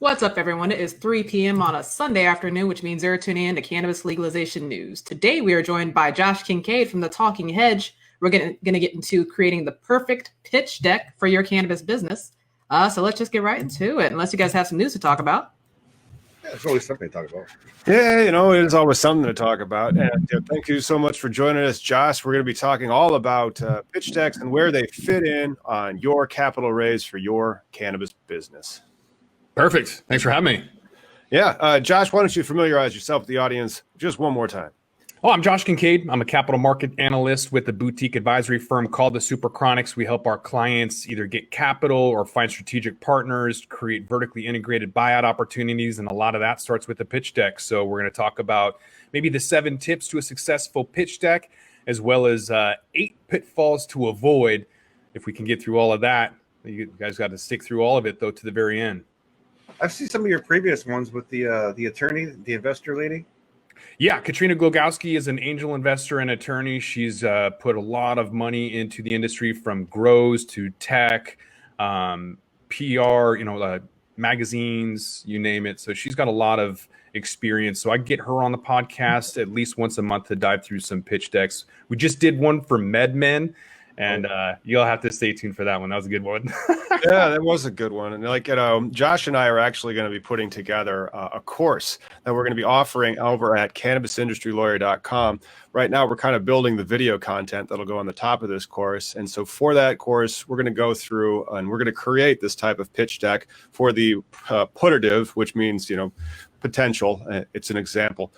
What's up, everyone? It is 3 p.m. on a Sunday afternoon, which means you're tuning in to cannabis legalization news. Today, we are joined by Josh Kincaid from The Talking Hedge. We're going to get into creating the perfect pitch deck for your cannabis business. So let's just get right into it, unless you guys have some news to talk about. Yeah, there's always something to talk about. Yeah, it is always something to talk about. And thank you so much for joining us, Josh. We're going to be talking all about pitch decks and where they fit in on your capital raise for your cannabis business. Perfect. Thanks for having me. Yeah. Josh, why don't you familiarize yourself with the audience just one more time? I'm Josh Kincaid. I'm a capital market analyst with a boutique advisory firm called the Super Chronics. We help our clients either get capital or find strategic partners, create vertically integrated buyout opportunities, and a lot of that starts with the pitch deck. So we're going to talk about maybe the 7 tips to a successful pitch deck, as well as 8 pitfalls to avoid. If we can get through all of that, you guys got to stick through all of it, though, to the very end. I've seen some of your previous ones with the attorney, the investor lady. Yeah, Katrina Glogowski is an angel investor and attorney. She's put a lot of money into the industry, from grows to tech, PR, magazines, you name it. So she's got a lot of experience. So I get her on the podcast at least once a month to dive through some pitch decks. We just did one for MedMen, and you'll have to stay tuned for that one. That was a good one. Yeah, that was a good one. And Josh and I are actually going to be putting together a course that we're going to be offering over at cannabisindustrylawyer.com. Right now, we're kind of building the video content that'll go on the top of this course. And so for that course, we're going to go through and we're going to create this type of pitch deck for the putative, which means, potential. It's an example.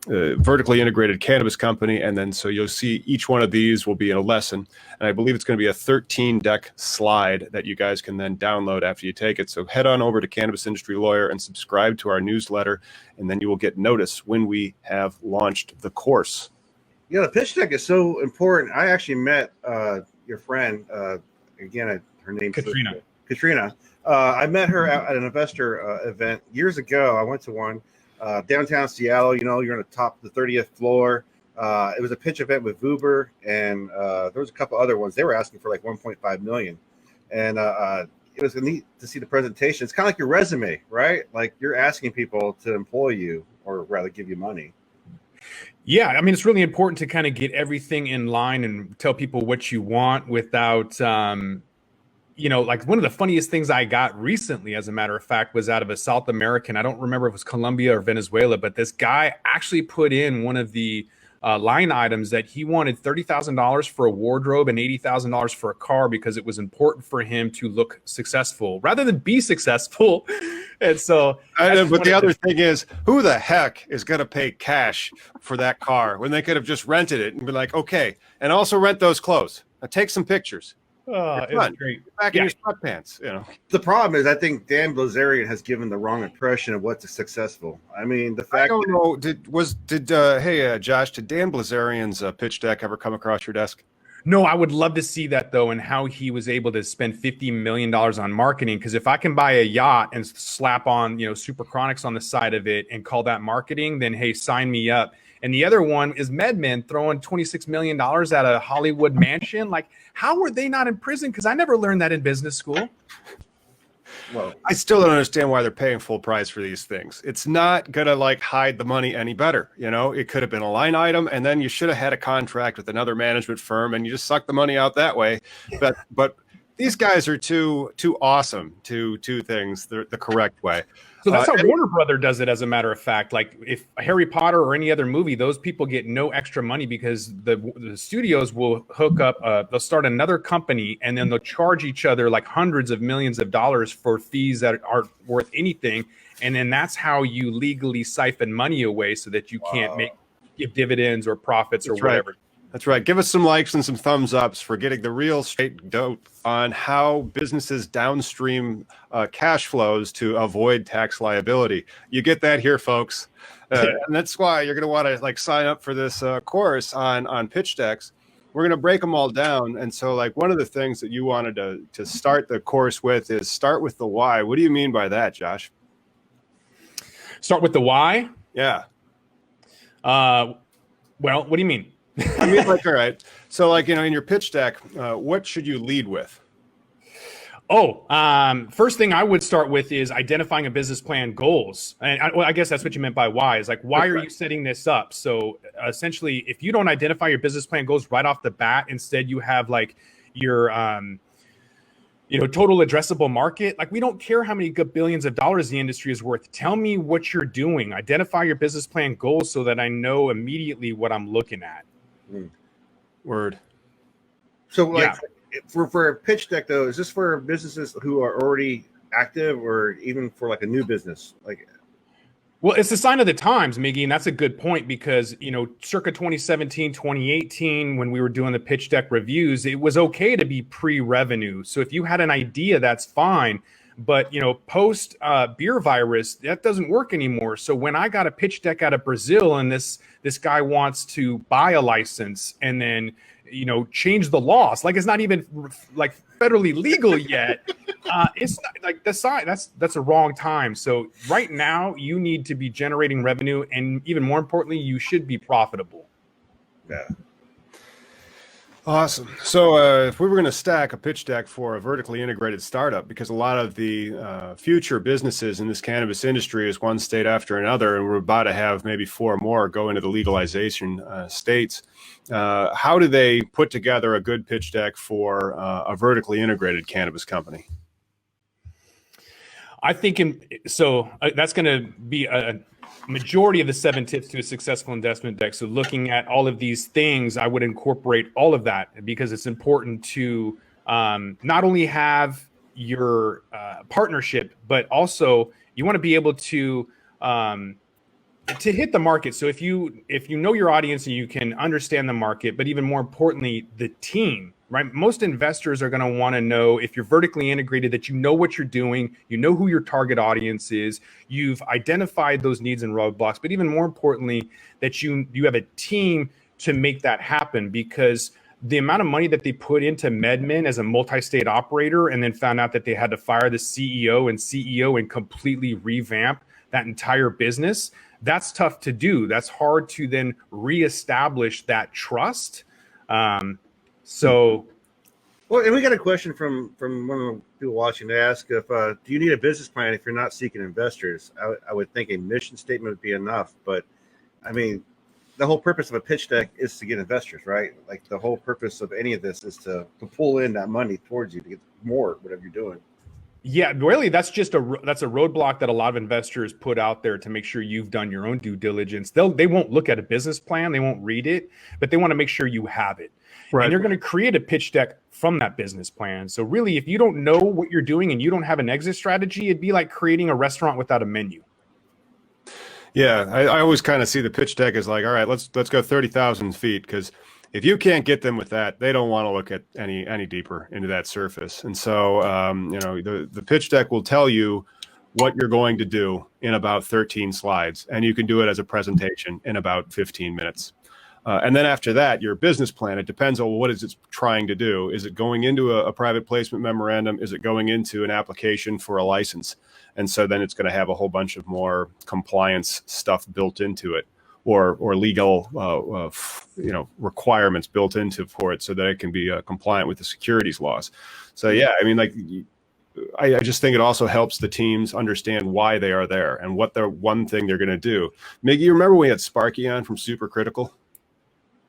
Vertically integrated cannabis company. And then so you'll see each one of these will be in a lesson. And I believe it's going to be a 13 deck slide that you guys can then download after you take it. So head on over to Cannabis Industry Lawyer and subscribe to our newsletter. And then you will get notice when we have launched the course. Yeah, the pitch deck is so important. I actually met your friend, her name's Katrina. I met her at an investor event years ago. I went to one. Downtown Seattle, you're on the top of the 30th floor. It was a pitch event with Vuber, and there was a couple other ones. They were asking for like 1.5 million. And it was neat to see the presentation. It's kind of like your resume, right? Like you're asking people to employ you, or rather give you money. Yeah, I mean, it's really important to kind of get everything in line and tell people what you want without like one of the funniest things I got recently, as a matter of fact, was out of a South American. I don't remember if it was Colombia or Venezuela, but this guy actually put in one of the line items that he wanted $30,000 for a wardrobe and $80,000 for a car because it was important for him to look successful rather than be successful. And so, but the other thing is, who the heck is going to pay cash for that car when they could have just rented it and be like, okay, and also rent those clothes. Now take some pictures. It's great. Get back in your sweatpants, The problem is, I think Dan Blazarian has given the wrong impression of what's successful. I mean, the fact. I don't know. Josh, did Dan Blazarian's pitch deck ever come across your desk? No, I would love to see that, though, and how he was able to spend $50 million on marketing. Because if I can buy a yacht and slap on, Super Chronics on the side of it and call that marketing, then hey, sign me up. And the other one is MedMen throwing $26 million at a Hollywood mansion. Like, how were they not in prison? Because I never learned that in business school. Well, I still don't understand why they're paying full price for these things. It's not going to hide the money any better. It could have been a line item, and then you should have had a contract with another management firm and you just suck the money out that way. But these guys are too awesome to do things the correct way. So that's how Warner Brother does it, as a matter of fact. Like if Harry Potter or any other movie, those people get no extra money because the studios will hook up, they'll start another company and then they'll charge each other like hundreds of millions of dollars for fees that aren't worth anything. And then that's how you legally siphon money away so that you can't give dividends or profits or whatever. Right. That's right. Give us some likes and some thumbs ups for getting the real straight dope on how businesses downstream cash flows to avoid tax liability. You get that here, folks. And that's why you're going to want to sign up for this course on pitch decks. We're going to break them all down. And so one of the things that you wanted to start the course with is start with the why. What do you mean by that, Josh? Start with the why? Yeah. Well, what do you mean? I mean, all right. So in your pitch deck, what should you lead with? First thing I would start with is identifying a business plan goals. And I guess that's what you meant by why. Is like, why are you setting this up? So essentially, if you don't identify your business plan goals right off the bat, instead you have like your, total addressable market. Like, we don't care how many billions of dollars the industry is worth. Tell me what you're doing. Identify your business plan goals so that I know immediately what I'm looking at. Word. So like for a pitch deck though, is this for businesses who are already active or even for like a new business? Well, it's a sign of the times, Miggy, and that's a good point because, circa 2017, 2018, when we were doing the pitch deck reviews, it was okay to be pre-revenue. So if you had an idea, that's fine. But, post beer virus, that doesn't work anymore. So when I got a pitch deck out of Brazil and this guy wants to buy a license and then, change the laws, like it's not even like federally legal yet. It's not, like that's a wrong time. So right now you need to be generating revenue, and even more importantly, you should be profitable. Yeah. Awesome. So if we were going to stack a pitch deck for a vertically integrated startup, because a lot of the future businesses in this cannabis industry is one state after another, and we're about to have maybe 4 more go into the legalization states, how do they put together a good pitch deck for a vertically integrated cannabis company? I think that's going to be a majority of the 7 tips to a successful investment deck. So looking at all of these things, I would incorporate all of that because it's important to not only have your partnership, but also you want to be able to hit the market. So if you know your audience and you can understand the market, but even more importantly, the team, right? Most investors are going to want to know, if you're vertically integrated, that you know what you're doing, you know who your target audience is, you've identified those needs and roadblocks, but even more importantly, that you have a team to make that happen. Because the amount of money that they put into MedMen as a multi-state operator and then found out that they had to fire the CEO and completely revamp that entire business, that's tough to do. That's hard to then reestablish that trust. Well, and we got a question from one of the people watching to ask if do you need a business plan if you're not seeking investors? I would think a mission statement would be enough, but I mean, the whole purpose of a pitch deck is to get investors, right? Like the whole purpose of any of this is to pull in that money towards you to get more, whatever you're doing. Yeah, really, that's a roadblock that a lot of investors put out there to make sure you've done your own due diligence. They won't look at a business plan, they won't read it, but they want to make sure you have it. Right. And you're going to create a pitch deck from that business plan. So really, if you don't know what you're doing and you don't have an exit strategy, it'd be like creating a restaurant without a menu. Yeah, I always kind of see the pitch deck as like, all right, let's go 30,000 feet, because if you can't get them with that, they don't want to look at any deeper into that surface. And so, the pitch deck will tell you what you're going to do in about 13 slides, and you can do it as a presentation in about 15 minutes. And then after that, your business plan, it depends on what is it trying to do. Is it going into a private placement memorandum? Is it going into an application for a license? And so then it's going to have a whole bunch of more compliance stuff built into it, or legal requirements built into for it so that it can be compliant with the securities laws. So yeah, I mean, like, I just think it also helps the teams understand why they are there and what the one thing they're going to do. Miggy, you remember we had Sparky on from Supercritical?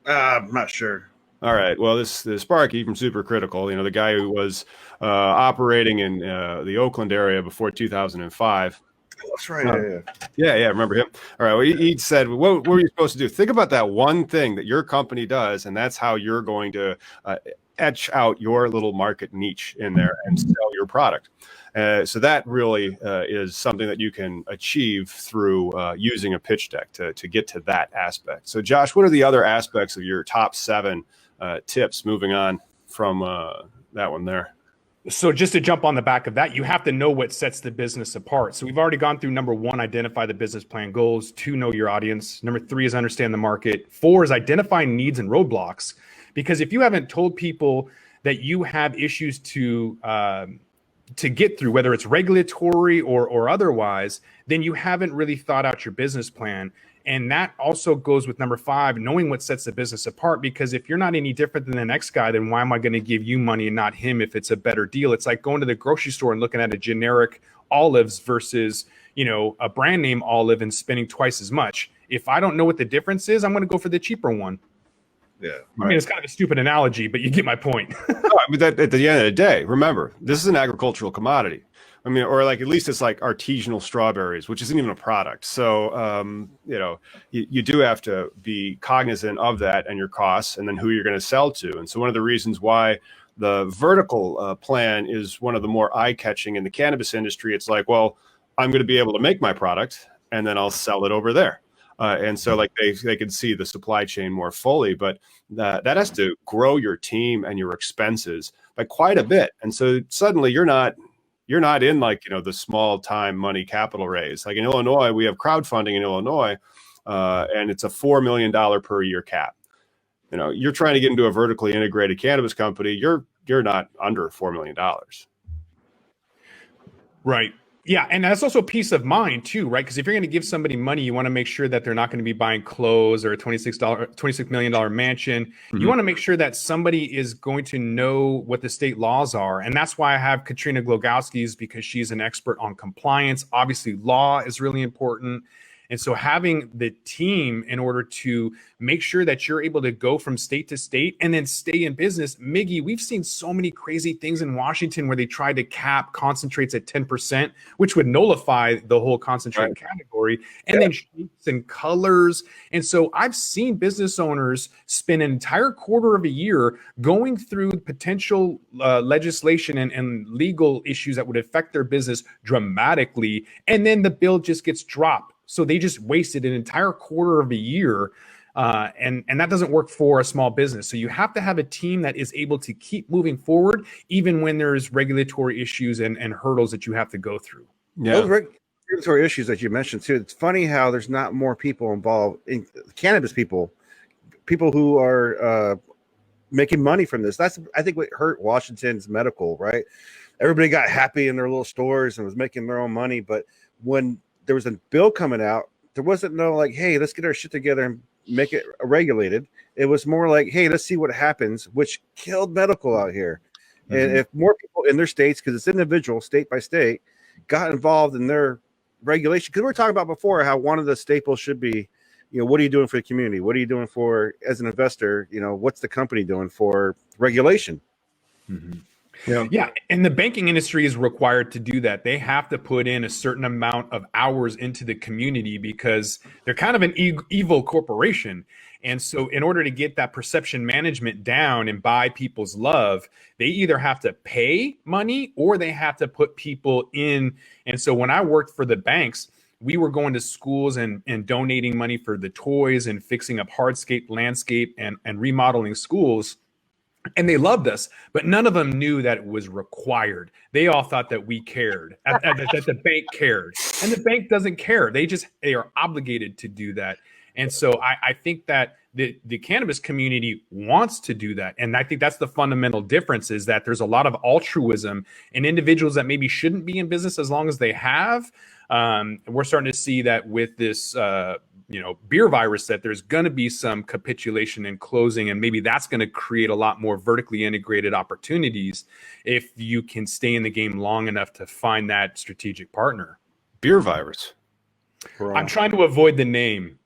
I'm not sure. All right. Well, the Sparky from Supercritical, the guy who was operating in the Oakland area before 2005. That's right. Yeah. Remember him? All right. Well, he said, what were you supposed to do? Think about that one thing that your company does, and that's how you're going to etch out your little market niche in there and sell your product. So that really is something that you can achieve through using a pitch deck to get to that aspect. So Josh, what are the other aspects of your top 7 tips moving on from that one there? So just to jump on the back of that, you have to know what sets the business apart. So we've already gone through number 1, identify the business plan goals. 2, know your audience. Number 3 is understand the market. 4 is identify needs and roadblocks. Because if you haven't told people that you have issues to get through, whether it's regulatory or otherwise, then you haven't really thought out your business plan. And that also goes with number 5, knowing what sets the business apart. Because if you're not any different than the next guy, then why am I going to give you money and not him if it's a better deal? It's like going to the grocery store and looking at a generic olives versus, a brand name olive and spending twice as much. If I don't know what the difference is, I'm going to go for the cheaper one. Yeah. I mean, it's kind of a stupid analogy, but you get my point. At the end of the day, remember, this is an agricultural commodity. I mean, or like at least it's like artisanal strawberries, which isn't even a product. So, you do have to be cognizant of that and your costs and then who you're going to sell to. And so one of the reasons why the vertical plan is one of the more eye-catching in the cannabis industry, it's like, well, I'm going to be able to make my product and then I'll sell it over there. And so like they can see the supply chain more fully, but that has to grow your team and your expenses by quite a bit. And so suddenly you're not in like, the small time money capital raise. Like in Illinois, we have crowdfunding in Illinois, and it's a $4 million per year cap. You're trying to get into a vertically integrated cannabis company. You're not under $4 million. Right. Yeah, and that's also peace of mind too, right? Because if you're going to give somebody money, you want to make sure that they're not going to be buying clothes or a $26 million mansion. Mm-hmm. You want to make sure that somebody is going to know what the state laws are. And that's why I have Katrina Glogowski's, because she's an expert on compliance. Obviously, law is really important. And so having the team in order to make sure that you're able to go from state to state and then stay in business. Miggy, we've seen so many crazy things in Washington where they tried to cap concentrates at 10%, which would nullify the whole concentrate category, and then shapes and colors. And so I've seen business owners spend an entire quarter of a year going through potential legislation and legal issues that would affect their business dramatically. And then the bill just gets dropped. So they just wasted an entire quarter of a year, and that doesn't work for a small business. So you have to have a team that is able to keep moving forward, even when there's regulatory issues and hurdles that you have to go through. Yeah. Those regulatory issues that you mentioned too. It's funny how there's not more people involved in cannabis. People who are making money from this. That's, I think, what hurt Washington's medical. Right, everybody got happy in their little stores and was making their own money, but when there was a bill coming out, there wasn't no like, hey, let's get our shit together and make it regulated. It was more like, hey, let's see what happens, which killed medical out here. Mm-hmm. And if more people in their states, because it's individual, state by state, got involved in their regulation, because we were talking about before how one of the staples should be, what are you doing for the community? What are you doing for, as an investor, what's the company doing for regulation? Mm-hmm. Yeah. And the banking industry is required to do that. They have to put in a certain amount of hours into the community because they're kind of an evil corporation. And so in order to get that perception management down and buy people's love, they either have to pay money or they have to put people in. And so when I worked for the banks, we were going to schools and donating money for the toys and fixing up hardscape, landscape, and remodeling schools. And they loved us, but none of them knew that it was required. They all thought that we cared, that the bank cared. And the bank doesn't care. They are obligated to do that. And so I think that the cannabis community wants to do that. And I think that's the fundamental difference, is that there's a lot of altruism in individuals that maybe shouldn't be in business as long as they have. We're starting to see that with this beer virus, that there's going to be some capitulation and closing, and maybe that's going to create a lot more vertically integrated opportunities if you can stay in the game long enough to find that strategic partner. Beer virus. I'm trying to avoid the name.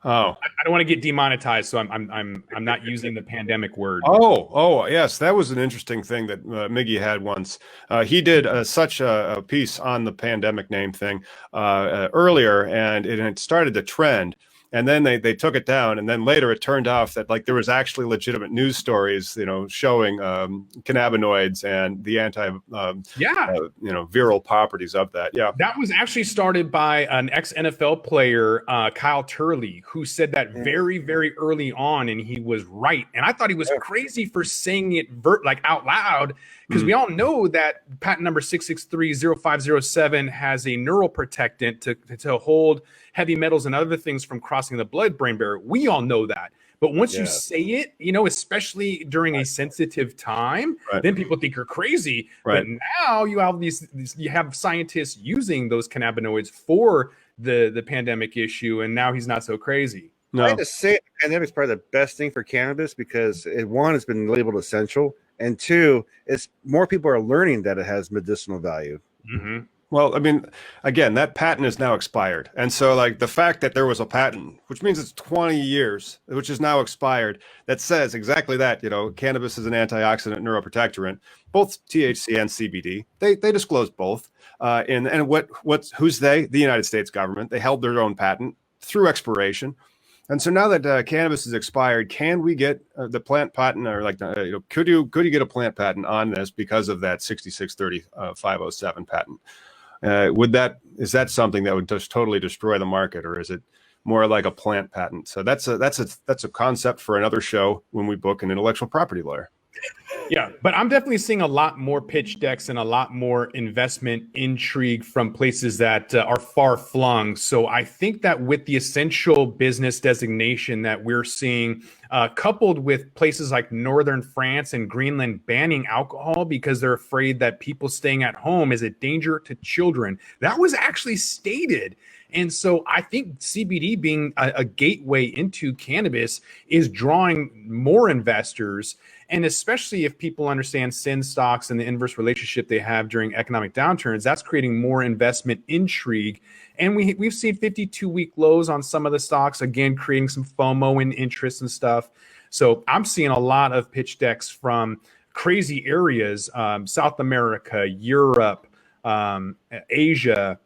Oh, I don't want to get demonetized, so I'm not using the pandemic word. Oh, yes, that was an interesting thing that Miggy had once. He did such a piece on the pandemic name thing earlier, and it started to trend. And then they took it down, and then later it turned off that like there was actually legitimate news stories, showing cannabinoids and the viral properties of that. Yeah, that was actually started by an ex-NFL player, Kyle Turley, who said that very, very early on, and he was right. And I thought he was crazy for saying it out loud, because we all know that patent number 6630507 has a neural protectant to hold heavy metals and other things from crossing the blood-brain barrier. We all know that. But once you say it, especially during a sensitive time, then people think you're crazy. Right. But now you have you have scientists using those cannabinoids for the pandemic issue, and now he's not so crazy. No. I had to say the pandemic is probably the best thing for cannabis because one, it's been labeled essential, and two, it's more people are learning that it has medicinal value. Mm-hmm. Well, I mean, again, that patent is now expired. And so like the fact that there was a patent, which means it's 20 years, which is now expired, that says exactly that, cannabis is an antioxidant neuroprotectorant, both THC and CBD. They disclosed both. Who's they? The United States government. They held their own patent through expiration. And so now that cannabis is expired, can we get the plant patent, or could you get a plant patent on this because of that 6630 patent? Is that something that would just totally destroy the market, or is it more like a plant patent? So that's a concept for another show when we book an intellectual property lawyer. Yeah, but I'm definitely seeing a lot more pitch decks and a lot more investment intrigue from places that are far flung. So I think that with the essential business designation that we're seeing, coupled with places like Northern France and Greenland banning alcohol because they're afraid that people staying at home is a danger to children, that was actually stated. And so I think CBD being a gateway into cannabis is drawing more investors. And especially if people understand sin stocks and the inverse relationship they have during economic downturns, that's creating more investment intrigue. And we've seen 52-week lows on some of the stocks, again, creating some FOMO and interest and stuff. So I'm seeing a lot of pitch decks from crazy areas, South America, Europe, Asia,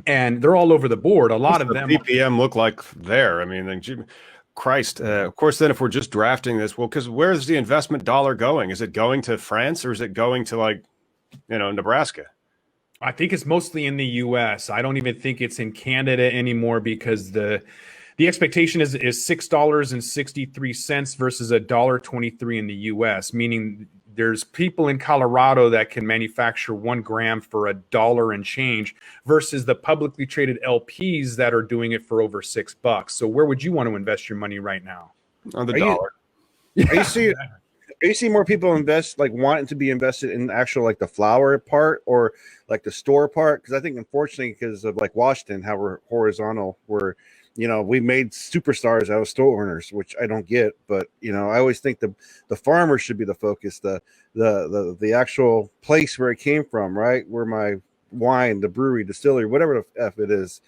and they're all over the board. A lot of them. BPM look like there. I mean, Christ, of course, then if we're just drafting this, well, because where's the investment dollar going? Is it going to France, or is it going to Nebraska? I think it's mostly in the U.S. I don't even think it's in Canada anymore because the expectation is $6.63 versus $1.23 in the U.S., meaning there's people in Colorado that can manufacture 1 gram for $1 and change versus the publicly traded LPs that are doing it for over $6. So where would you want to invest your money right now? On the dollar. Are you seeing more people wanting to be invested in actual the flower part or the store part? Because I think unfortunately, because of Washington, how we're horizontal, we made superstars out of store owners, which I don't get. But I always think the farmer should be the focus, the actual place where it came from, right? Where my wine, the brewery, distillery, whatever the F it is,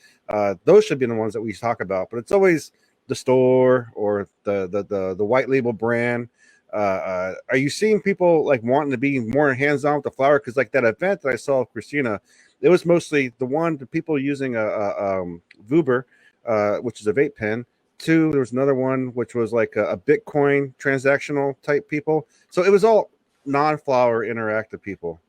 those should be the ones that we talk about. But it's always the store or the white label brand. Are you seeing people wanting to be more hands-on with the flower? Because that event that I saw with Christina, it was mostly the people using a Vuber, which is a vape pen. 2, there was another one which was a Bitcoin transactional type people. So it was all non-flower interactive people.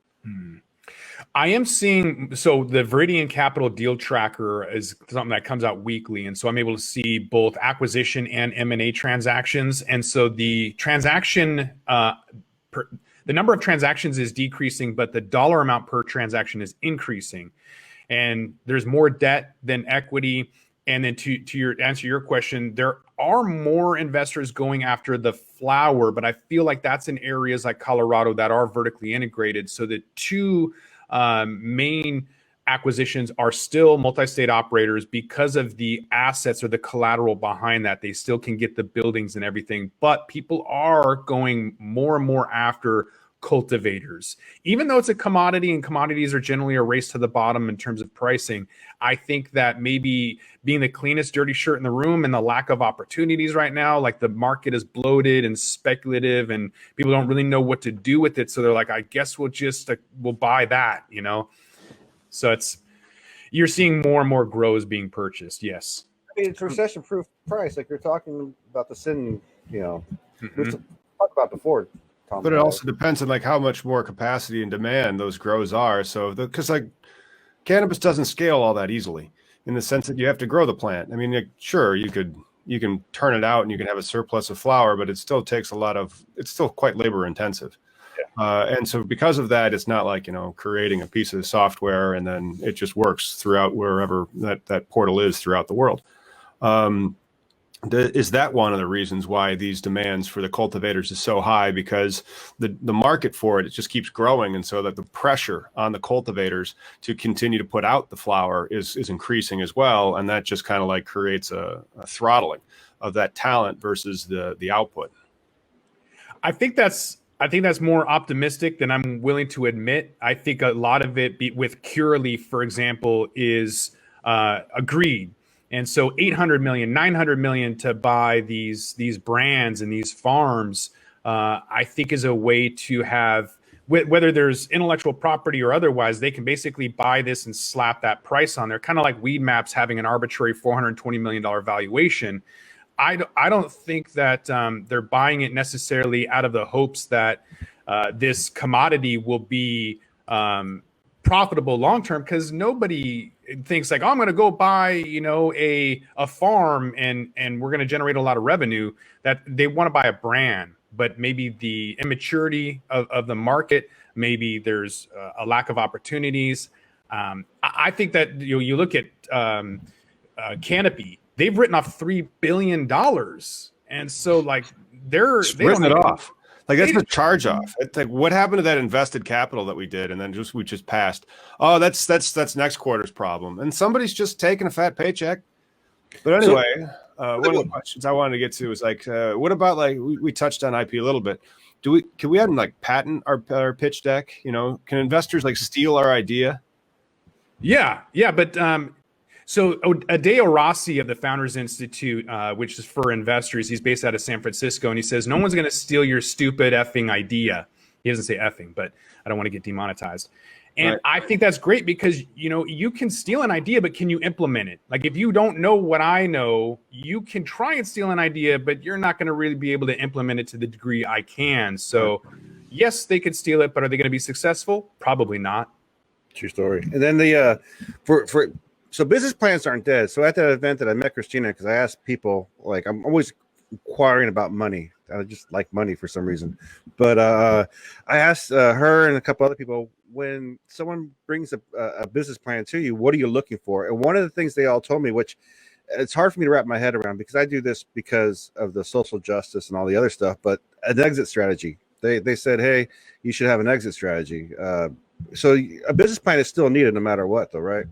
I am seeing, so the Viridian Capital Deal Tracker is something that comes out weekly. And so I'm able to see both acquisition and M&A transactions. And so the transaction, the number of transactions is decreasing, but the dollar amount per transaction is increasing. And there's more debt than equity. And then to answer your question, there are more investors going after the flower, but I feel like that's in areas like Colorado that are vertically integrated. So the two main acquisitions are still multi-state operators because of the assets or the collateral behind that. They still can get the buildings and everything, but people are going more and more after cultivators. Even though it's a commodity and commodities are generally a race to the bottom in terms of pricing, I think that maybe being the cleanest dirty shirt in the room and the lack of opportunities right now, the market is bloated and speculative and people don't really know what to do with it. So they're like, I guess we'll buy that, So you're seeing more and more grows being purchased. Yes. I mean, it's recession-proof price. You're talking about the sin, we've talked about before. But it also depends on how much more capacity and demand those grows are. So because cannabis doesn't scale all that easily in the sense that you have to grow the plant. I mean, sure, you can turn it out and you can have a surplus of flower, but it still takes it's still quite labor intensive. Yeah. And so because of that, it's not creating a piece of software and then it just works throughout wherever that portal is throughout the world. Is that one of the reasons why these demands for the cultivators is so high? Because the market for it just keeps growing, and so that the pressure on the cultivators to continue to put out the flower is increasing as well, and that just kind of like creates a throttling of that talent versus the output. I think that's more optimistic than I'm willing to admit. I think a lot of it with Curaleaf, for example, is greed. And so 800 million, 900 million to buy these brands and these farms, I think is a way to have, whether there's intellectual property or otherwise, they can basically buy this and slap that price on there, kind of like Weed Maps having an arbitrary $420 million valuation. I don't think that they're buying it necessarily out of the hopes that this commodity will be profitable long term, because nobody thinks like, oh, I'm going to go buy, a farm and we're going to generate a lot of revenue. That they want to buy a brand, but maybe the immaturity of the market, maybe there's a lack of opportunities. I think that you look at Canopy, they've written off $3 billion, and so like they've written it off. Like that's the charge off. It's like, what happened to that invested capital that we did, and then we just passed? Oh, that's next quarter's problem, and somebody's just taking a fat paycheck. But anyway, one of the questions I wanted to get to is like, what about like we touched on IP a little bit? Can we have them like patent our pitch deck? Can investors like steal our idea? Yeah, but so Adeo Rossi of the Founders Institute, which is for investors, he's based out of San Francisco, and he says, no one's going to steal your stupid effing idea. He doesn't say effing, but I don't want to get demonetized. And right. I think that's great because, you can steal an idea, but can you implement it? Like if you don't know what I know, you can try and steal an idea, but you're not going to really be able to implement it to the degree I can. So yes, they could steal it, but are they going to be successful? Probably not. True story. And then so business plans aren't dead. So at that event that I met Christina, because I asked people, like I'm always inquiring about money. I just like money for some reason. But I asked her and a couple other people, when someone brings a business plan to you, what are you looking for? And one of the things they all told me, which it's hard for me to wrap my head around because I do this because of the social justice and all the other stuff, but an exit strategy. They said, hey, you should have an exit strategy. So a business plan is still needed no matter what, though, right?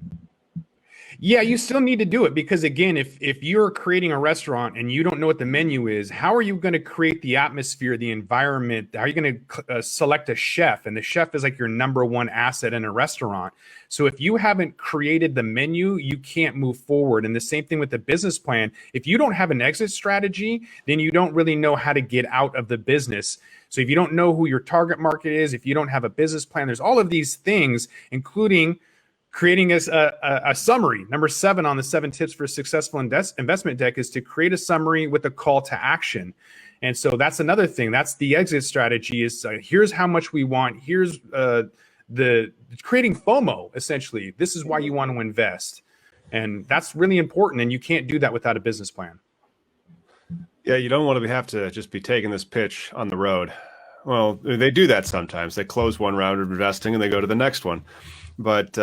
Yeah, you still need to do it because, again, if you're creating a restaurant and you don't know what the menu is, how are you going to create the atmosphere, the environment? How are you going to select a chef? And the chef is like your number one asset in a restaurant. So if you haven't created the menu, you can't move forward. And the same thing with the business plan. If you don't have an exit strategy, then you don't really know how to get out of the business. So if you don't know who your target market is, if you don't have a business plan, there's all of these things, including creating a summary. Number 7 on the 7 tips for a successful investment deck is to create a summary with a call to action. And so that's another thing. That's the exit strategy is here's how much we want. Here's the creating FOMO, essentially. This is why you want to invest. And that's really important. And you can't do that without a business plan. Yeah, you don't want to have to just be taking this pitch on the road. Well, they do that sometimes. They close one round of investing and they go to the next one. But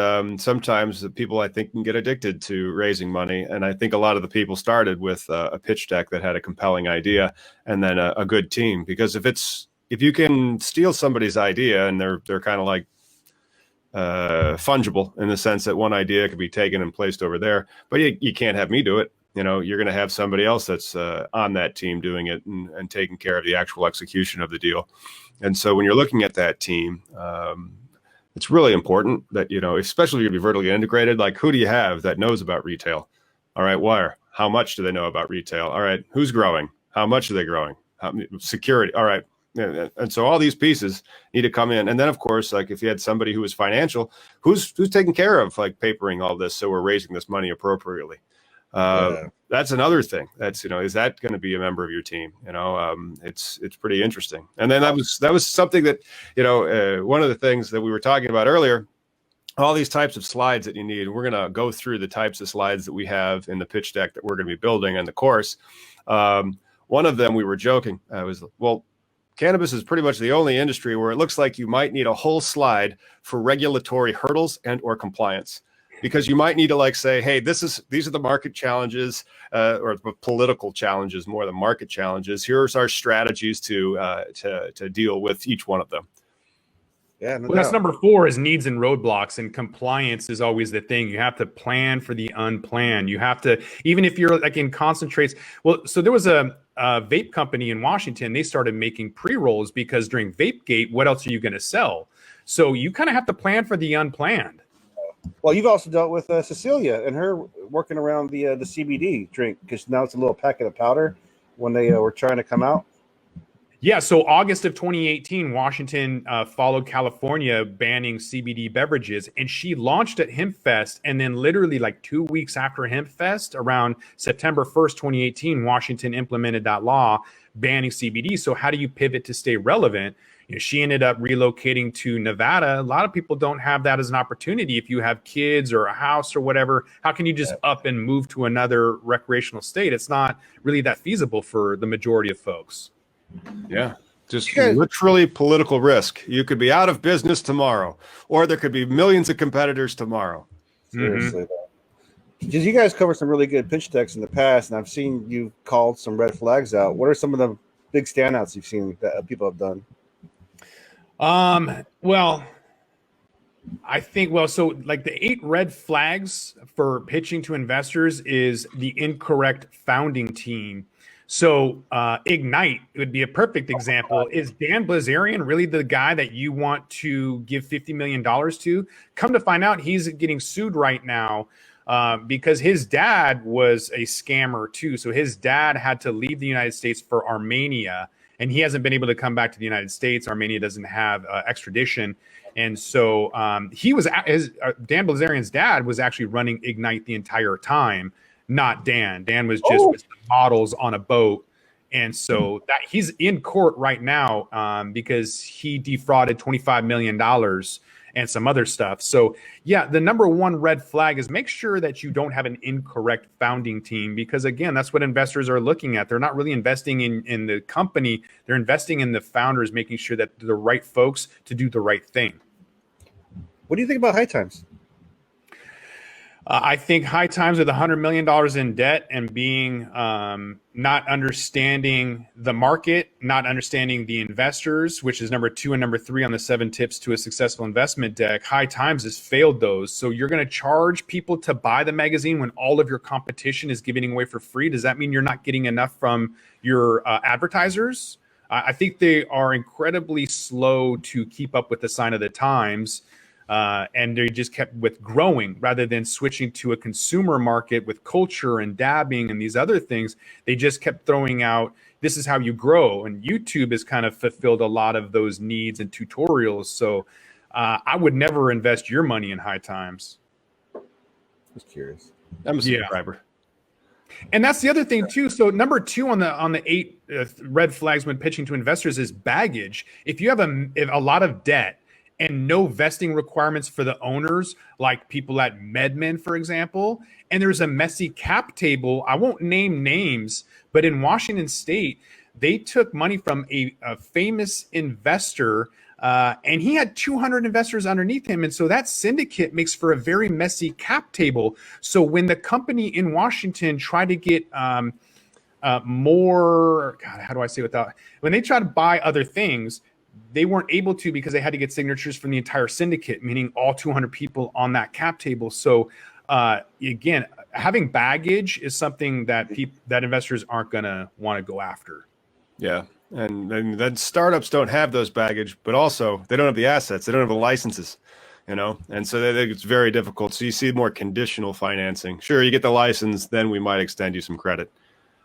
sometimes the people, I think, can get addicted to raising money. And I think a lot of the people started with a pitch deck that had a compelling idea and then a good team. Because if you can steal somebody's idea and they're kind of like fungible in the sense that one idea could be taken and placed over there, but you can't have me do it. You're going to have somebody else that's on that team doing it and taking care of the actual execution of the deal. And so when you're looking at that team, it's really important that, especially if you're vertically integrated, like who do you have that knows about retail? All right, where? How much do they know about retail? All right, who's growing? How much are they growing? Security. All right. And so all these pieces need to come in. And then, of course, like if you had somebody who was financial, who's taking care of like papering all this so we're raising this money appropriately. That's another thing. That's is that going to be a member of your team? It's pretty interesting. And then that was something that one of the things that we were talking about earlier. All these types of slides that you need. We're going to go through the types of slides that we have in the pitch deck that we're going to be building in the course. One of them we were joking was cannabis is pretty much the only industry where it looks like you might need a whole slide for regulatory hurdles and or compliance. because you might need to like say, hey, these are the market challenges or the political challenges more than market challenges. Here's our strategies to deal with each one of them. Yeah, no Well, that's doubt. number 4 is needs and roadblocks, and compliance is always the thing. You have to plan for the unplanned. You have to, even if you're like in concentrates. Well, so there was a vape company in Washington. They started making pre-rolls because during VapeGate, what else are you going to sell? So you kind of have to plan for the unplanned. Well, you've also dealt with Cecilia and her working around the CBD drink, because now it's a little packet of powder when they were trying to come out. Yeah, so August of 2018, Washington followed California banning CBD beverages, and she launched at HempFest, and then literally like 2 weeks after HempFest, around September 1st, 2018, Washington implemented that law banning CBD. So how do you pivot to stay relevant? You know, she ended up relocating to Nevada. A lot of people don't have that as an opportunity. If you have kids or a house or whatever, how can you just up and move to another recreational state? It's not really that feasible for the majority of folks. Yeah, just literally political risk. You could be out of business tomorrow, or there could be millions of competitors tomorrow. Seriously, because you guys covered some really good pitch decks in the past, and I've seen you called some red flags out. What are some of the big standouts you've seen that people have done? Well, I think, so like the 8 red flags for pitching to investors is the incorrect founding team. So Ignite would be a perfect example. Is Dan Blazarian really the guy that you want to give $50 million to? Come to find out, he's getting sued right now because his dad was a scammer too. So his dad had to leave the United States for Armenia, and he hasn't been able to come back to the United States. Armenia doesn't have extradition. And so Dan Blazarian's dad was actually running Ignite the entire time. Not Dan. Dan was just with the models on a boat. And so that he's in court right now because he defrauded $25 million and some other stuff. So yeah, the number 1 red flag is make sure that you don't have an incorrect founding team, because again, that's what investors are looking at. They're not really investing in the company. They're investing in the founders, making sure that they're the right folks to do the right thing. What do you think about High Times? I think High Times with $100 million in debt and being not understanding the market, not understanding the investors, which is number 2 and number 3 on the 7 tips to a successful investment deck. High Times has failed those. So you're going to charge people to buy the magazine when all of your competition is giving away for free. Does that mean you're not getting enough from your advertisers? I think they are incredibly slow to keep up with the sign of the times. And they just kept with growing rather than switching to a consumer market with culture and dabbing and these other things. They just kept throwing out, this is how you grow. And YouTube has kind of fulfilled a lot of those needs and tutorials. So I would never invest your money in High Times. Just curious. I'm a subscriber. And that's the other thing too. So number 2 on the 8 red flags when pitching to investors is baggage. If you have a lot of debt and no vesting requirements for the owners, like people at MedMen, for example, and there's a messy cap table. I won't name names, but in Washington State, they took money from a famous investor, and he had 200 investors underneath him. And so that syndicate makes for a very messy cap table. So when the company in Washington tried to get more, God, how do I say without, when they try to buy other things, they weren't able to because they had to get signatures from the entire syndicate, meaning all 200 people on that cap table. So again, having baggage is something that that investors aren't going to want to go after. Yeah. And then startups don't have those baggage, but also they don't have the assets. They don't have the licenses, and so it's very difficult. So you see more conditional financing. Sure, you get the license, then we might extend you some credit.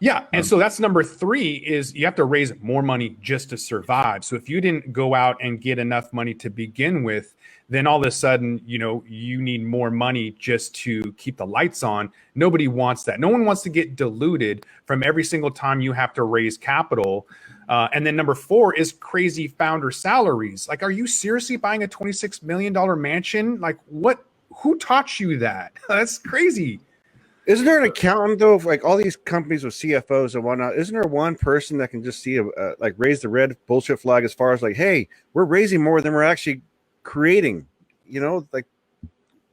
Yeah. And so that's number 3 is you have to raise more money just to survive. So if you didn't go out and get enough money to begin with, then all of a sudden, you need more money just to keep the lights on. Nobody wants that. No one wants to get diluted from every single time you have to raise capital. And then number 4 is crazy founder salaries. Like, are you seriously buying a $26 million mansion? Like, who taught you that? That's crazy. Isn't there an accountant though? Like all these companies with CFOs and whatnot, isn't there one person that can just see raise the red bullshit flag as far as like, hey, we're raising more than we're actually creating?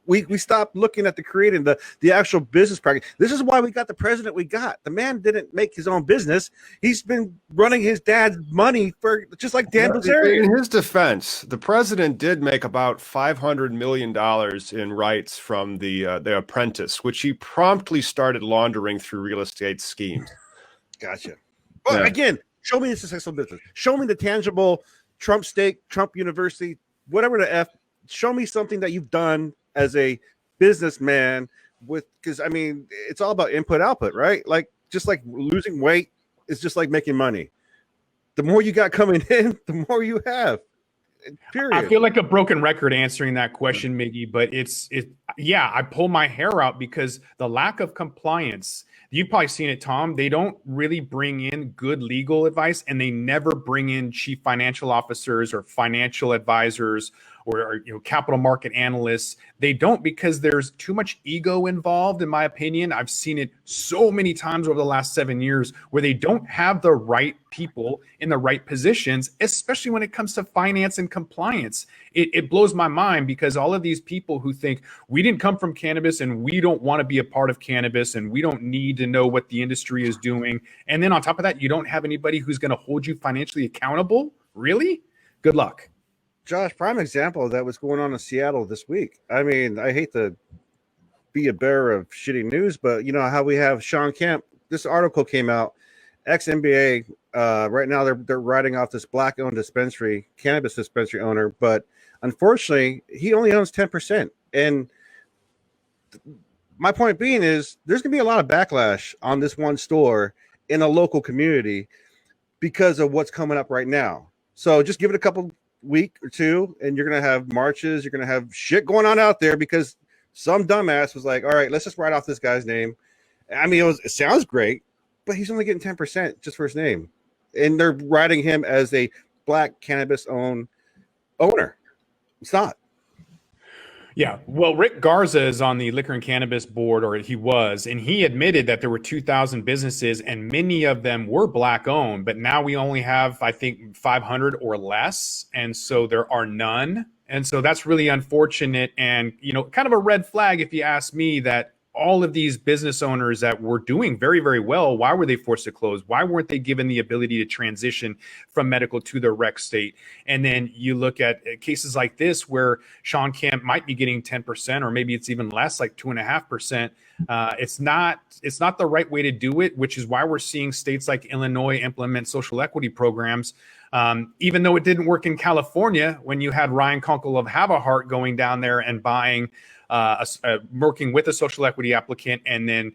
We stopped looking at the creating the actual business practice. This is why we got the president we got. The man didn't make his own business. He's been running his dad's money for just like Dan Bilzerian. In his defense, the president did make about $500 million in rights from the Apprentice, which he promptly started laundering through real estate schemes. Gotcha. Well, again, show me the successful business. Show me the tangible Trump stake, Trump University, whatever the F. Show me something that you've done as a businessman because I mean, it's all about input output, right? Like just like losing weight is just like making money. The more you got coming in, the more you have. Period. I feel like a broken record answering that question, Miggy, but I pull my hair out because the lack of compliance. You've probably seen it, Tom. They don't really bring in good legal advice, and they never bring in chief financial officers or financial advisors or capital market analysts. They don't, because there's too much ego involved, in my opinion. I've seen it so many times over the last 7 years where they don't have the right people in the right positions, especially when it comes to finance and compliance. It blows my mind because all of these people who think we didn't come from cannabis and we don't want to be a part of cannabis and we don't need to know what the industry is doing. And then on top of that, you don't have anybody who's going to hold you financially accountable. Really? Good luck. Josh, prime example of that was going on in Seattle this week. I mean, I hate to be a bearer of shitty news, but you know how we have Sean Kemp. This article came out, ex-NBA. Right now they're writing off this black-owned dispensary, cannabis dispensary owner, but unfortunately, he only owns 10%. And my point being is there's going to be a lot of backlash on this one store in a local community because of what's coming up right now. So just give it a couple week or two and you're going to have marches. You're going to have shit going on out there because some dumbass was like, all right, let's just write off this guy's name. I mean, it sounds great, but he's only getting 10% just for his name. And they're writing him as a black cannabis owner. It's not. Yeah, well, Rick Garza is on the Liquor and Cannabis Board, or he was, and he admitted that there were 2,000 businesses and many of them were black owned, but now we only have, I think, 500 or less. And so there are none. And so that's really unfortunate and, kind of a red flag, if you ask me, that all of these business owners that were doing very, very well, why were they forced to close? Why weren't they given the ability to transition from medical to the rec state? And then you look at cases like this where Sean Kemp might be getting 10%, or maybe it's even less, like 2.5%. It's not the right way to do it, which is why we're seeing states like Illinois implement social equity programs. Even though it didn't work in California, when you had Ryan Kunkel of Have a Heart going down there and buying working with a social equity applicant and then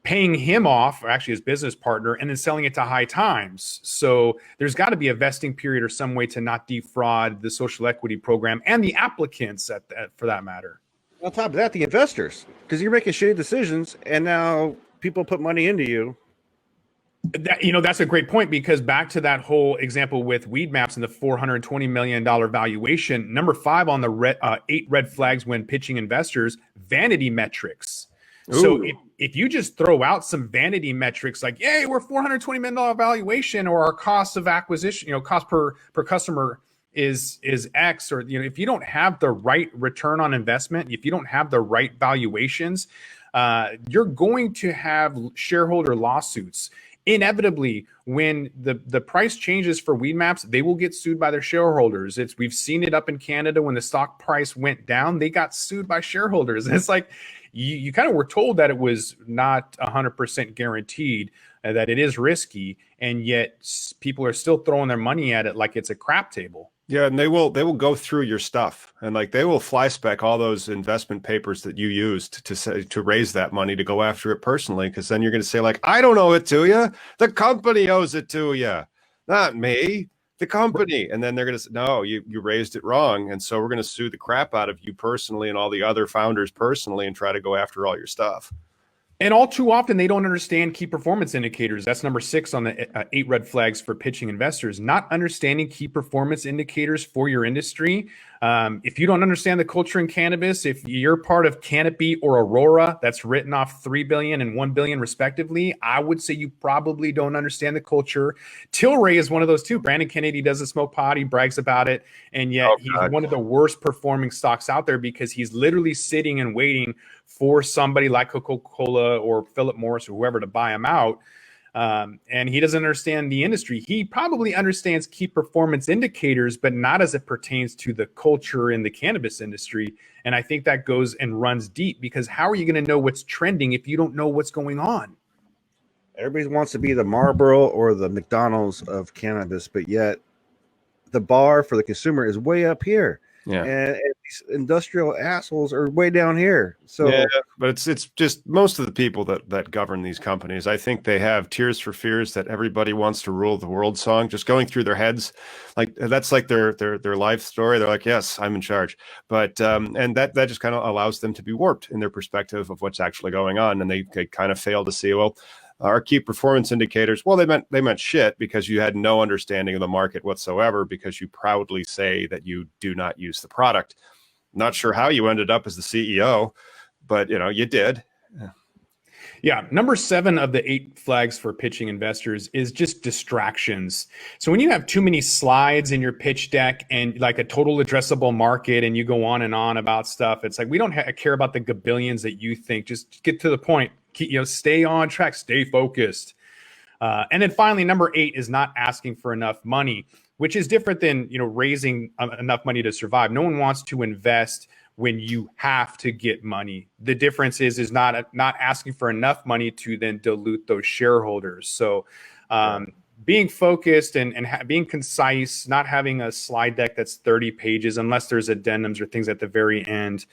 paying him off, or actually his business partner, and then selling it to High Times. So there's got to be a vesting period or some way to not defraud the social equity program and the applicants for that matter. On top of that, the investors, because you're making shitty decisions and now people put money into you. That's a great point, because back to that whole example with Weed Maps and the $420 million valuation, number 5 on the 8 red flags when pitching investors, Vanity Metrics. Ooh. So if you just throw out some vanity metrics like, yay, we're $420 million valuation, or our cost of acquisition, cost per customer is X, or, if you don't have the right return on investment, if you don't have the right valuations, you're going to have shareholder lawsuits. Inevitably, when the price changes for Weed Maps, they will get sued by their shareholders. We've seen it up in Canada when the stock price went down, they got sued by shareholders. And it's like you kind of were told that it was not 100% guaranteed, that it is risky, and yet people are still throwing their money at it like it's a crap table. Yeah, and they will go through your stuff, and like they will fly spec all those investment papers that you used to raise that money to go after it personally, because then you're going to say like, I don't owe it to you, the company owes it to you, not me, the company. And then they're going to say, no, you raised it wrong, and so we're going to sue the crap out of you personally and all the other founders personally and try to go after all your stuff. And all too often, they don't understand key performance indicators. That's number 6 on the 8 red flags for pitching investors. Not understanding key performance indicators for your industry If you don't understand the culture in cannabis, if you're part of Canopy or Aurora, that's written off 3 billion and 1 billion respectively, I would say you probably don't understand the culture. Tilray is one of those too. Brandon Kennedy does a smoke pot, he brags about it, and yet he's one of the worst performing stocks out there because he's literally sitting and waiting for somebody like Coca-Cola or Philip Morris or whoever to buy him out. And he doesn't understand the industry. He probably understands key performance indicators, but not as it pertains to the culture in the cannabis industry. And I think that goes and runs deep, because how are you going to know what's trending if you don't know what's going on? Everybody wants to be the Marlboro or the McDonald's of cannabis, but yet the bar for the consumer is way up here. Yeah. And these industrial assholes are way down here. So yeah, but it's just most of the people that govern these companies, I think they have Tears for Fears, that everybody wants to rule the world song just going through their heads. Like that's like their life story. They're like, yes, I'm in charge. But and that just kind of allows them to be warped in their perspective of what's actually going on. And they kind of fail to see, well, our key performance indicators, well, they meant shit because you had no understanding of the market whatsoever, because you proudly say that you do not use the product. Not sure how you ended up as the CEO, but you did. Yeah. Number 7 of the 8 flags for pitching investors is just distractions. So when you have too many slides in your pitch deck and like a total addressable market and you go on and on about stuff, it's like, we don't care about the gabillions that you think. Just get to the point. Stay on track, stay focused. And then finally, number 8 is not asking for enough money, which is different than, raising enough money to survive. No one wants to invest when you have to get money. The difference is not asking for enough money to then dilute those shareholders. So being focused and being concise, not having a slide deck that's 30 pages, unless there's addendums or things at the very end,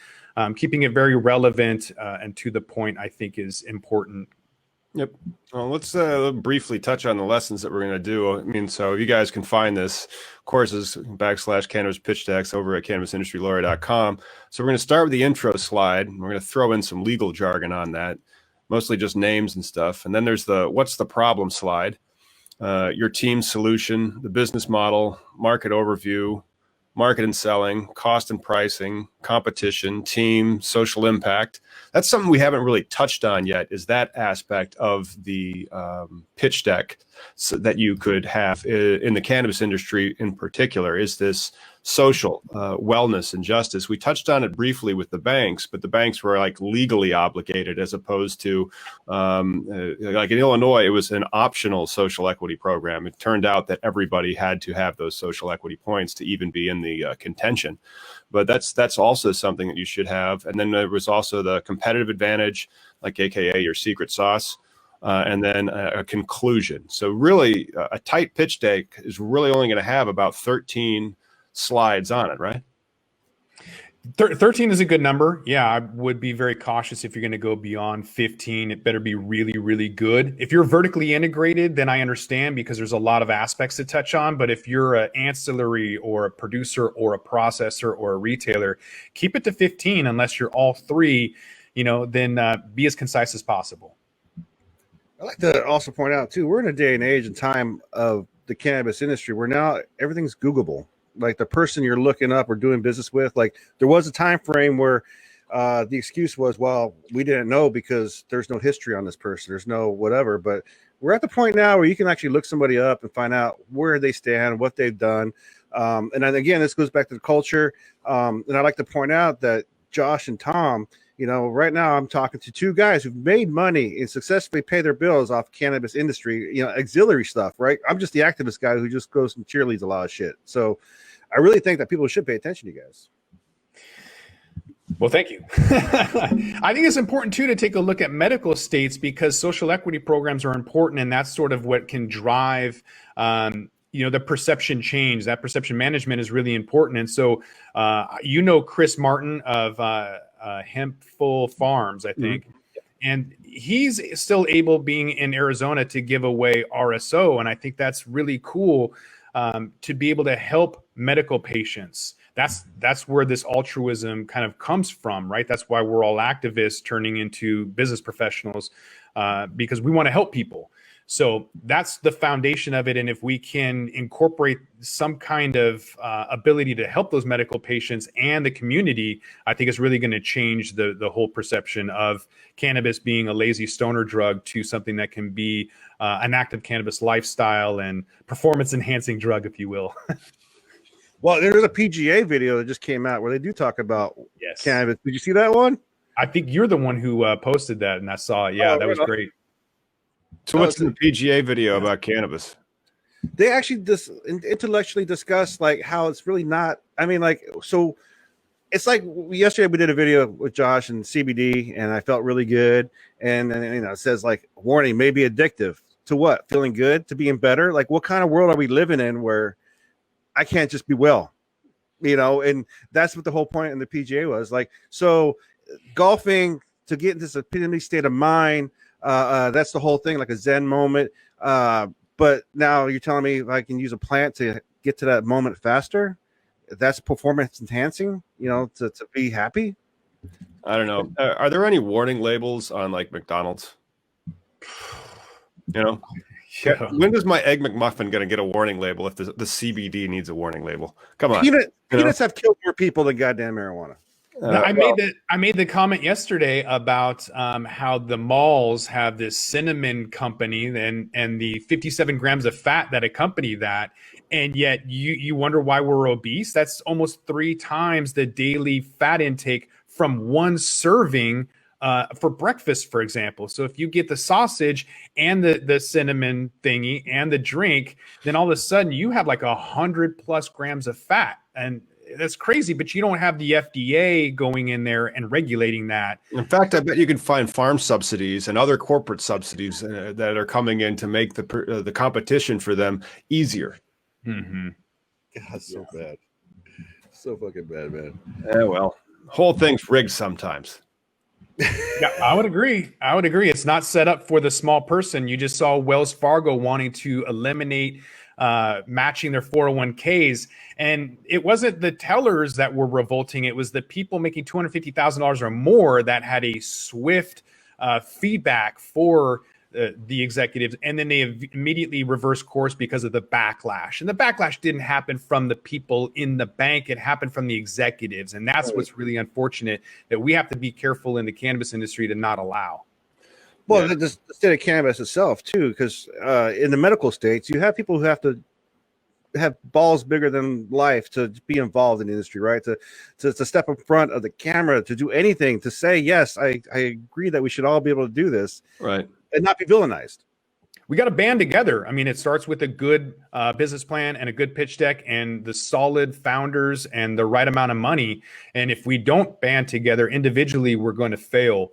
keeping it very relevant and to the point, I think is important. Yep. Well, let's briefly touch on the lessons that we're going to do. I mean, so you guys can find this courses /cannabis pitch decks over at cannabisindustrylawyer.com. So we're going to start with the intro slide. And we're going to throw in some legal jargon on that, mostly just names and stuff. And then there's the what's the problem slide, your team solution, the business model, market overview, market and selling, cost and pricing, competition, team, social impact. That's something we haven't really touched on yet, is that aspect of the pitch deck so that you could have in the cannabis industry in particular, is this social wellness and justice. We touched on it briefly with the banks, but the banks were like legally obligated, as opposed to like in Illinois, it was an optional social equity program. It turned out that everybody had to have those social equity points to even be in the contention. But that's also something that you should have. And then there was also the competitive advantage, like AKA your secret sauce. And then a conclusion. So really, a tight pitch deck is really only going to have about 13 slides on it, right? 13 is a good number. Yeah, I would be very cautious if you're going to go beyond 15. It better be really, really good. If you're vertically integrated, then I understand, because there's a lot of aspects to touch on. But if you're an ancillary or a producer or a processor or a retailer, keep it to 15 unless you're all three, then be as concise as possible. I'd like to also point out, too, we're in a day and age and time of the cannabis industry where now everything's Googleable. Like the person you're looking up or doing business with, like there was a time frame where the excuse was, well, we didn't know because there's no history on this person. There's no whatever. But we're at the point now where you can actually look somebody up and find out where they stand, what they've done. And then again, this goes back to the culture. And I'd like to point out that Josh and Tom, right now I'm talking to 2 guys who've made money and successfully pay their bills off cannabis industry, auxiliary stuff, right? I'm just the activist guy who just goes and cheerleads a lot of shit. So I really think that people should pay attention to you guys. Well, thank you. I think it's important, too, to take a look at medical estates, because social equity programs are important, and that's sort of what can drive the perception change. That perception management is really important. And so, Chris Martin of Hempful Farms, I think. Mm-hmm. And he's still able, being in Arizona, to give away RSO. And I think that's really cool to be able to help medical patients. That's where this altruism kind of comes from, right? That's why we're all activists turning into business professionals, because we want to help people. So that's the foundation of it. And if we can incorporate some kind of ability to help those medical patients and the community, I think it's really going to change the whole perception of cannabis being a lazy stoner drug to something that can be an active cannabis lifestyle and performance enhancing drug, if you will. Well, there's a PGA video that just came out where they do talk about cannabis. Did you see that one? I think you're the one who posted that, and I saw it. Yeah, that was great. So what's in the PGA video about cannabis? They actually intellectually discuss like how it's really not. I mean, like, so it's like yesterday we did a video with Josh and CBD, and I felt really good. And it says like, warning, may be addictive to what? Feeling good, to being better. Like, what kind of world are we living in where I can't just be well? And that's what the whole point in the PGA was. Like, so golfing to get into this epitome state of mind. That's the whole thing, like a Zen moment. But now you're telling me I can use a plant to get to that moment faster. That's performance enhancing, to be happy. I don't know. Are there any warning labels on like McDonald's? Yeah. When is my Egg McMuffin going to get a warning label if the CBD needs a warning label? Come on. Peanuts have killed more people than goddamn marijuana. I made the comment yesterday about how the malls have this cinnamon company and the 57 grams of fat that accompany that, and yet you wonder why we're obese. That's almost 3 times the daily fat intake from one serving for breakfast, for example. So if you get the sausage and the cinnamon thingy and the drink, then all of a sudden you have like 100+ grams of fat, and that's crazy, but you don't have the FDA going in there and regulating that. In fact, I bet you can find farm subsidies and other corporate subsidies that are coming in to make the competition for them easier. Mm-hmm. God, so bad. So fucking bad, man. Well, whole thing's rigged sometimes. Yeah, I would agree. It's not set up for the small person. You just saw Wells Fargo wanting to eliminate matching their 401ks, and it wasn't the tellers that were revolting. It was the people making $250,000 or more that had a swift feedback for the executives, and then they immediately reversed course because of the backlash. And the backlash didn't happen from the people in the bank; it happened from the executives, and that's what's really unfortunate, that we have to be careful in the cannabis industry to not allow. Well, the state of cannabis itself too, because in the medical states, you have people who have to have balls bigger than life to be involved in the industry, right? To step in front of the camera, to do anything, to say, yes, I agree that we should all be able to do this, right, and not be villainized. We got to band together. I mean, it starts with a good business plan and a good pitch deck and the solid founders and the right amount of money. And if we don't band together individually, we're going to fail.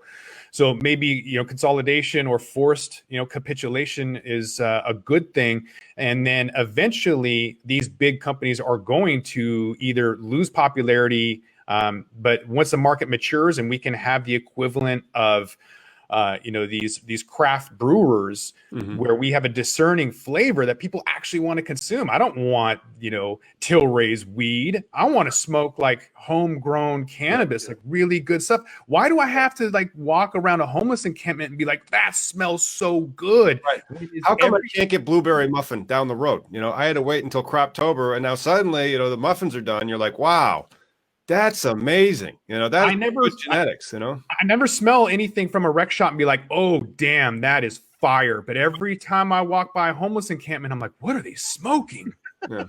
So maybe, consolidation or forced, capitulation is a good thing. And then eventually these big companies are going to either lose popularity, but once the market matures and we can have the equivalent of these craft brewers, mm-hmm. where we have a discerning flavor that people actually want to consume. I don't want, Tilray's weed. I want to smoke like homegrown cannabis, like really good stuff. Why do I have to like walk around a homeless encampment and be like, that smells so good? Right. How come I can't get blueberry muffin down the road? I had to wait until Croptober, and now suddenly, the muffins are done. You're like, wow. That's amazing. That's good genetics, I never smell anything from a rec shop and be like, oh, damn, that is fire. But every time I walk by a homeless encampment, I'm like, what are they smoking? Yeah.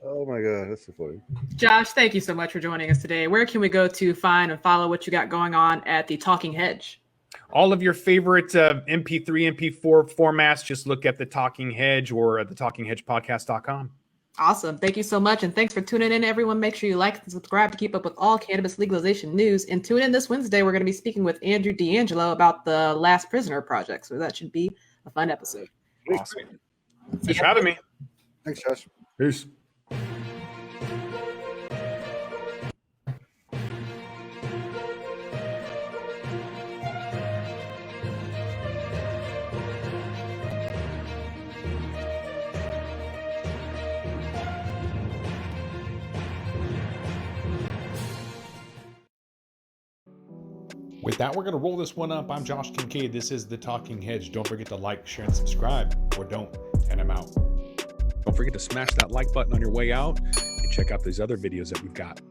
Oh, my God. That's so funny. Josh, thank you so much for joining us today. Where can we go to find and follow what you got going on at the Talking Hedge? All of your favorite MP3, MP4 formats, just look at the Talking Hedge or at the TalkingHedgePodcast.com. Awesome. Thank you so much. And thanks for tuning in, everyone. Make sure you like and subscribe to keep up with all cannabis legalization news. And tune in this Wednesday. We're going to be speaking with Andrew D'Angelo about the Last Prisoner project. So that should be a fun episode. Awesome. Thanks for having me. Thanks, Josh. Peace. With that, we're going to roll this one up. I'm Josh Kincaid. This is The Talking Hedge. Don't forget to like, share, and subscribe, or don't, and I'm out. Don't forget to smash that like button on your way out and check out these other videos that we've got.